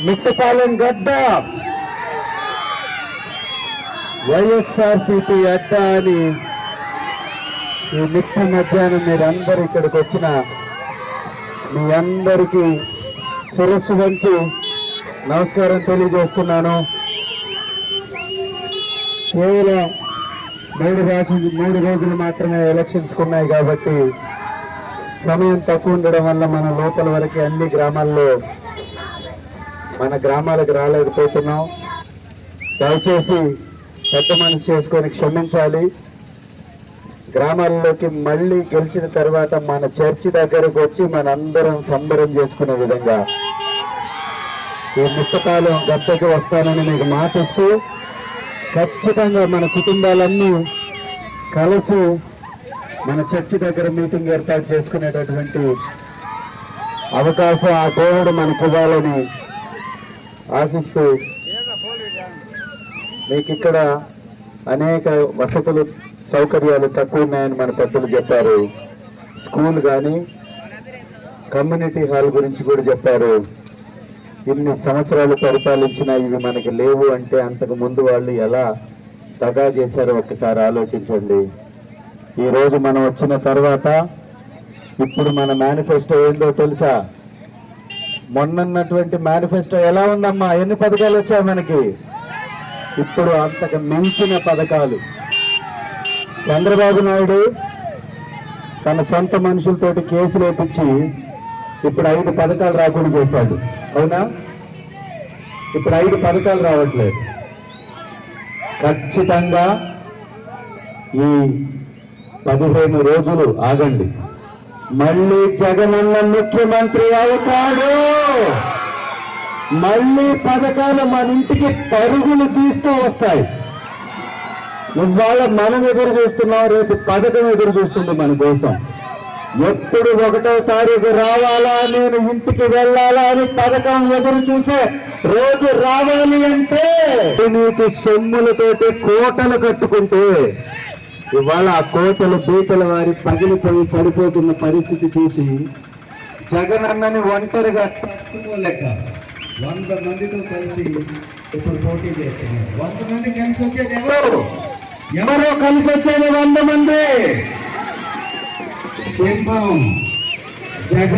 మిట్టపాలెం గడ్డ వైఎస్ఆర్సీపీ అడ్డ అని ఈ మిట్ట మధ్యాహ్నం మీరందరూ ఇక్కడికి వచ్చిన మీ అందరికీ శిరస్సు వంచి నమస్కారం తెలియజేస్తున్నాను. కేవలం 3 రోజులు మాత్రమే ఎలక్షన్స్ ఉన్నాయి కాబట్టి సమయం తక్కువ ఉండడం వల్ల మన లోపల వరకు అన్ని గ్రామాల్లో మన గ్రామాలకు రాలేకపోతున్నాం. దయచేసి పెద్ద మనసు చేసుకొని క్షమించాలి. గ్రామాల్లోకి మళ్ళీ గెలిచిన తర్వాత మన చర్చి దగ్గరకు వచ్చి మనందరం సంబరం చేసుకునే విధంగా ఈ మిట్టపాలెం గద్దెకి వస్తానని మీకు మాటిస్తూ ఖచ్చితంగా మన కుటుంబాలన్నీ కలిసి మన చర్చి దగ్గర మీటింగ్ ఏర్పాటు చేసుకునేటటువంటి అవకాశం ఆ దేవుడు మనకు ఇవ్వాలని ఆశిస్తూ, మీకు ఇక్కడ అనేక వసతులు సౌకర్యాలు తక్కువ ఉన్నాయని మన పెద్దలు చెప్పారు. స్కూల్ కానీ కమ్యూనిటీ హాల్ గురించి కూడా చెప్పారు. ఇన్ని సంవత్సరాలు పరిపాలించిన ఇవి మనకి లేవు అంటే అంతకు ముందు వాళ్ళు ఎలా దగా చేశారో ఒక్కసారి ఆలోచించండి. ఈరోజు మనం వచ్చిన తర్వాత ఇప్పుడు మన మేనిఫెస్టో ఏందో తెలుసా? మొన్నన్నటువంటి మేనిఫెస్టో ఎలా ఉందమ్మా? ఎన్ని పథకాలు వచ్చాయి మనకి? ఇప్పుడు అంతకు మించిన పథకాలు. చంద్రబాబు నాయుడు తన సొంత మనుషులతోటి కేసులు వేపించి ఇప్పుడు 5 పథకాలు రాకుండా చేశాడు. అవునా? ఇప్పుడు 5 పథకాలు రావట్లేదు. ఖచ్చితంగా ఈ 15 రోజులు ఆగండి, మళ్ళీ జగనన్న ముఖ్యమంత్రి అవుతాడు. మళ్ళీ పథకాలు మన ఇంటికి పరుగులు తీస్తూ వస్తాయి. ఇవాళ మనం ఎదురు చూస్తున్నాం, రేపు పథకం ఎదురు చూస్తుంది మన కోసం. ఎప్పుడు 1వ తారీఖు రావాలా, నేను ఇంటికి వెళ్ళాలా అని పథకం ఎదురు చూసే రోజు రావాలి అంటే నీకు సొమ్ములతోటి కోటలు కట్టుకుంటే ఇవాళ ఆ కోటలు బీటల వారి పగిలిపోయి పడిపోతున్న పరిస్థితి చూసి జగనన్నని ఒంటరిగా తట్టుకోలేక 100 మందితో కలిసి ఇప్పుడు పోటీ చేస్తున్నారు. 100 మంది కలిసి వచ్చేది ఎవరో కలిసి వచ్చేది 100 మంది. జగన్